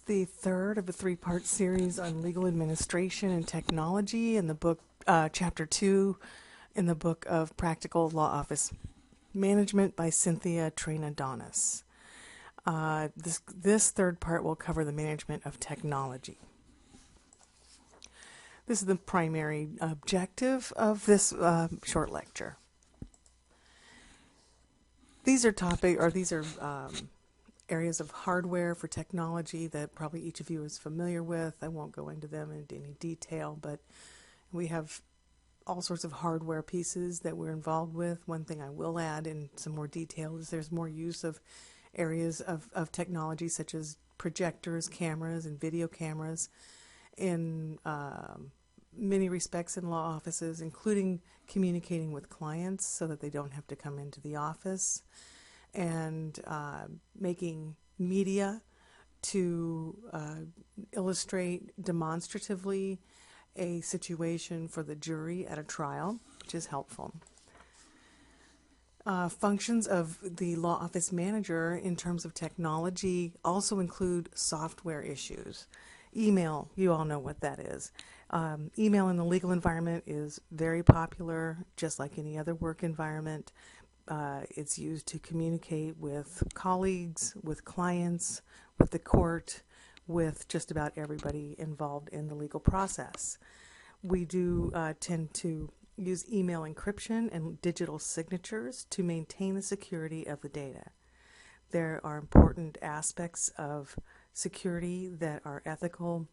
the third of a three-part series on legal administration and technology in the book, Chapter 2, in the book of Practical Law Office Management by Cynthia Traina-Donis. This third part will cover the management of technology. This is the primary objective of this short lecture. These are areas of hardware for technology that probably each of you is familiar with. I won't go into them in any detail, but we have all sorts of hardware pieces that we're involved with. One thing I will add in some more detail is there's more use of areas of technology such as projectors, cameras, and video cameras in many respects in law offices, including communicating with clients so that they don't have to come into the office, and making media to illustrate demonstratively a situation for the jury at a trial, which is helpful. Functions of the law office manager in terms of technology also include software issues. Email, you all know what that is. Email in the legal environment is very popular, just like any other work environment. It's used to communicate with colleagues, with clients, with the court, with just about everybody involved in the legal process. We do tend to use email encryption and digital signatures to maintain the security of the data. There are important aspects of security that are ethical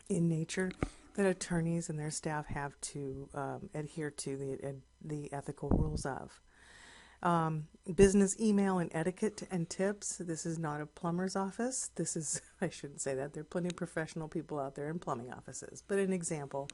in nature that attorneys and their staff have to adhere to the ethical rules of. Business email and etiquette and tips. This is not a plumber's office. This is, I shouldn't say that. There are plenty of professional people out there in plumbing offices. But an example,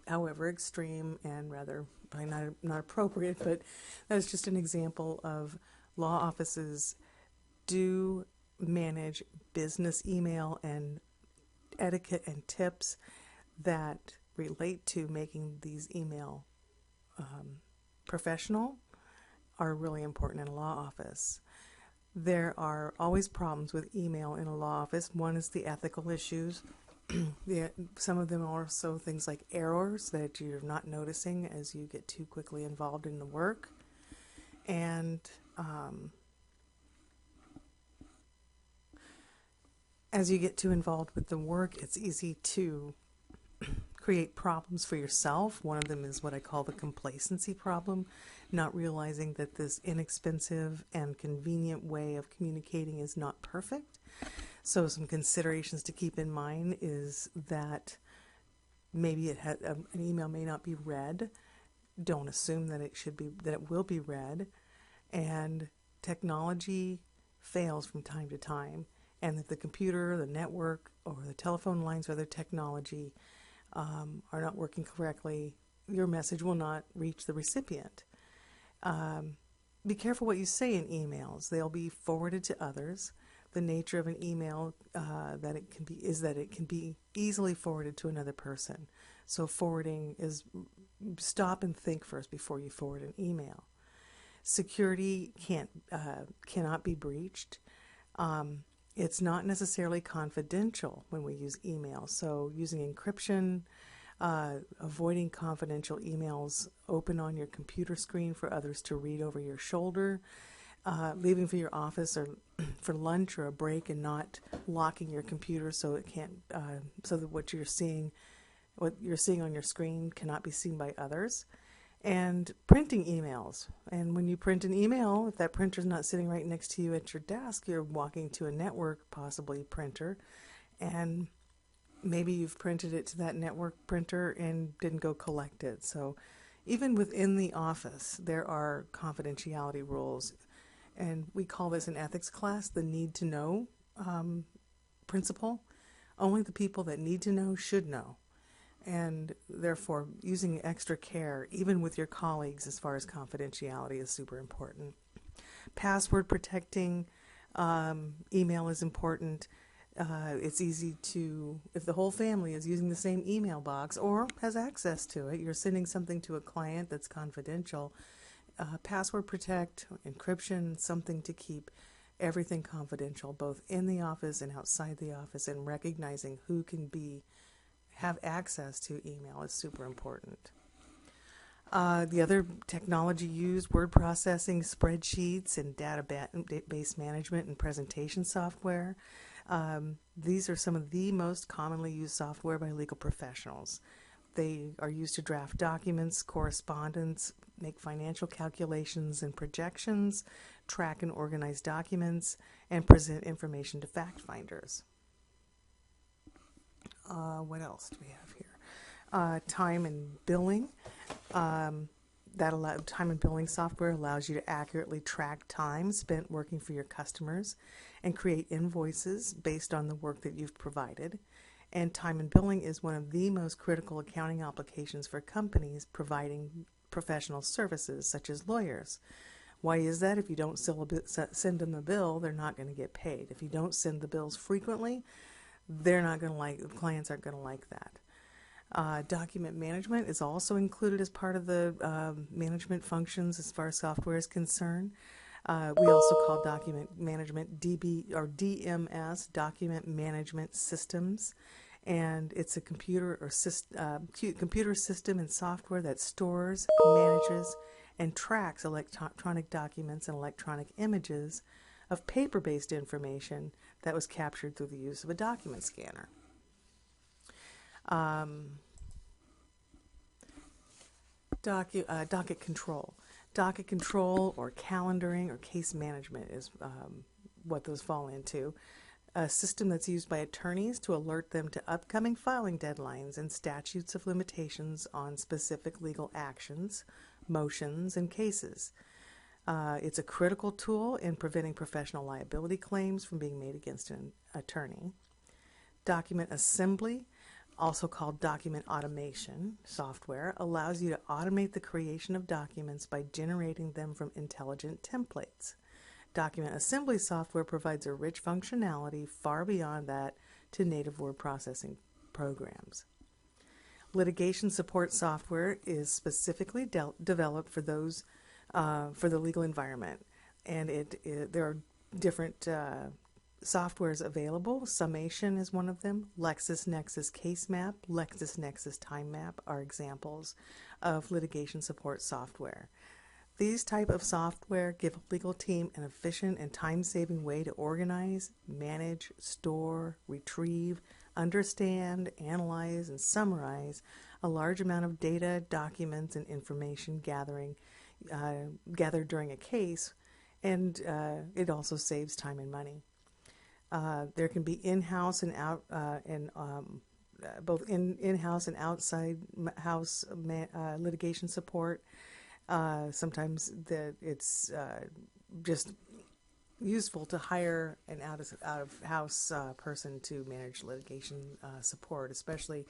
however extreme and rather probably not appropriate, but that's just an example of law offices do manage business email and etiquette and tips that relate to making these email professional are really important in a law office. There are always problems with email in a law office. One is the ethical issues. Some of them are also things like errors that you're not noticing as you get too quickly involved in the work. And as you get too involved with the work, it's easy to create problems for yourself. One of them is what I call the complacency problem, not realizing that this inexpensive and convenient way of communicating is not perfect. So some considerations to keep in mind is that maybe an email may not be read. Don't assume that it will be read. And technology fails from time to time, and that the computer, the network, or the telephone lines or other technology are not working correctly, your message will not reach the recipient. Be careful what you say in emails. They'll be forwarded to others. The nature of an email that it can be easily forwarded to another person. So forwarding is stop and think first before you forward an email. Security cannot be breached. It's not necessarily confidential when we use email. So using encryption, avoiding confidential emails open on your computer screen for others to read over your shoulder, leaving for your office or for lunch or a break and not locking your computer so it can't, so that what you're seeing on your screen cannot be seen by others. And printing emails. And when you print an email, if that printer's not sitting right next to you at your desk, you're walking to a network, possibly printer, and maybe you've printed it to that network printer and didn't go collect it. So even within the office, there are confidentiality rules. And we call this in ethics class the need to know principle. Only the people that need to know should know. And therefore, using extra care, even with your colleagues, as far as confidentiality is super important. Password protecting email is important. It's easy to, if the whole family is using the same email box or has access to it, you're sending something to a client that's confidential, password protect, encryption, something to keep everything confidential, both in the office and outside the office, and recognizing who can have access to email is super important. The other technology used, word processing, spreadsheets, and database management and presentation software. These are some of the most commonly used software by legal professionals. They are used to draft documents, correspondence, make financial calculations and projections, track and organize documents, and present information to fact finders. What else do we have here? Time and billing. Time and billing software allows you to accurately track time spent working for your customers and create invoices based on the work that you've provided. And time and billing is one of the most critical accounting applications for companies providing professional services, such as lawyers. Why is that? If you don't send them a bill, they're not going to get paid. If you don't send the bills frequently, clients aren't going to like that. Document management is also included as part of the management functions as far as software is concerned. We also call document management DMS, Document Management Systems, and it's a computer system and software that stores, manages, and tracks electronic documents and electronic images of paper-based information that was captured through the use of a document scanner. Docket control. Docket control or calendaring or case management is what those fall into. A system that's used by attorneys to alert them to upcoming filing deadlines and statutes of limitations on specific legal actions, motions, and cases. It's a critical tool in preventing professional liability claims from being made against an attorney. Document assembly, also called document automation software, allows you to automate the creation of documents by generating them from intelligent templates. Document assembly software provides a rich functionality far beyond that to native word processing programs. Litigation support software is specifically developed for those for the legal environment, and there are different softwares available. Summation is one of them. LexisNexis Case Map, LexisNexis Time Map are examples of litigation support software. These type of software give a legal team an efficient and time-saving way to organize, manage, store, retrieve, understand, analyze, and summarize a large amount of data, documents, and information gathered during a case, and it also saves time and money. There can be in-house and both in-house and outside house litigation support. Sometimes it's just useful to hire an out-of-house person to manage litigation support, especially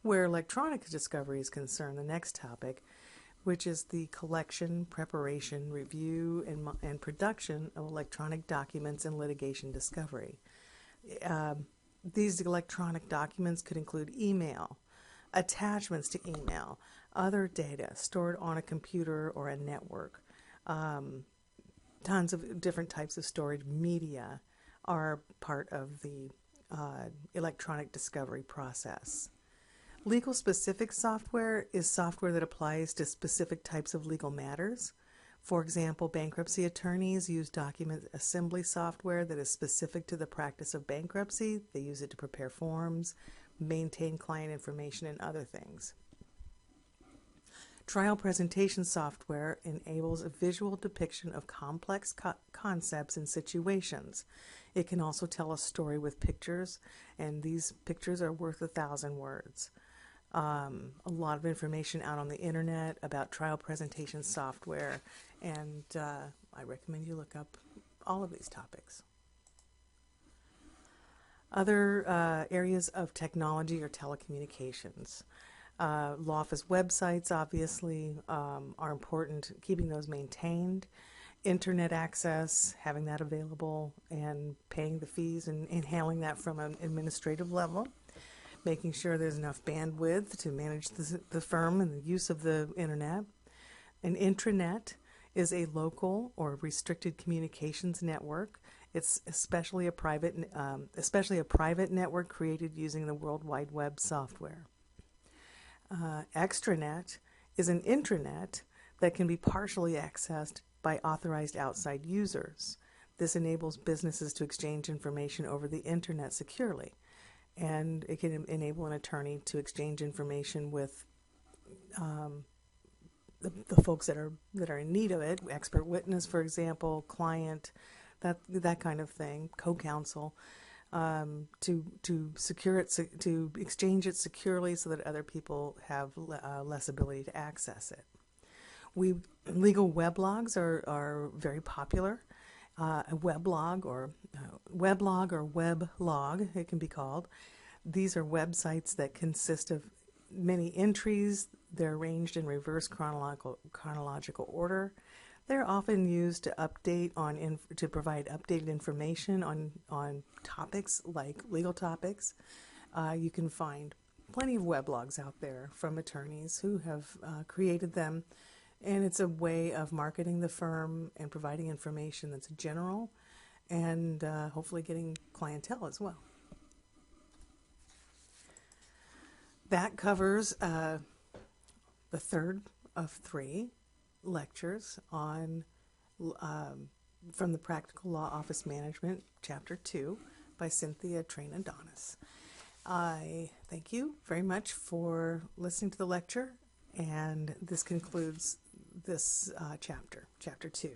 where electronic discovery is concerned, the next topic, which is the collection, preparation, review, and production of electronic documents and litigation discovery. These electronic documents could include email, attachments to email, other data stored on a computer or a network. Tons of different types of storage media are part of the electronic discovery process. Legal specific software is software that applies to specific types of legal matters. For example, bankruptcy attorneys use document assembly software that is specific to the practice of bankruptcy. They use it to prepare forms, maintain client information, and other things. Trial presentation software enables a visual depiction of complex concepts and situations. It can also tell a story with pictures, and these pictures are worth 1,000 words. A lot of information out on the internet about trial presentation software, and I recommend you look up all of these topics. Other areas of technology are telecommunications. Law office websites, obviously, are important, keeping those maintained. Internet access, having that available, and paying the fees and handling that from an administrative level. Making sure there's enough bandwidth to manage the firm and the use of the internet. An intranet is a local or restricted communications network. It's especially a private network created using the World Wide Web software. Extranet is an intranet that can be partially accessed by authorized outside users. This enables businesses to exchange information over the internet securely, and it can enable an attorney to exchange information with the folks that are in need of it, expert witness, for example, client, that kind of thing, co-counsel, to secure it, to exchange it securely so that other people have less ability to access it. Legal weblogs are very popular. A weblog or weblog, it can be called. These are websites that consist of many entries. They're arranged in reverse chronological order. They're often used to to provide updated information on topics like legal topics. You can find plenty of weblogs out there from attorneys who have created them, and it's a way of marketing the firm and providing information that's general and hopefully getting clientele as well. That covers the third of 3 lectures on from the Practical Law Office Management, Chapter 2, by Cynthia Train-Adonis. I thank you very much for listening to the lecture, and this concludes this chapter, Chapter 2.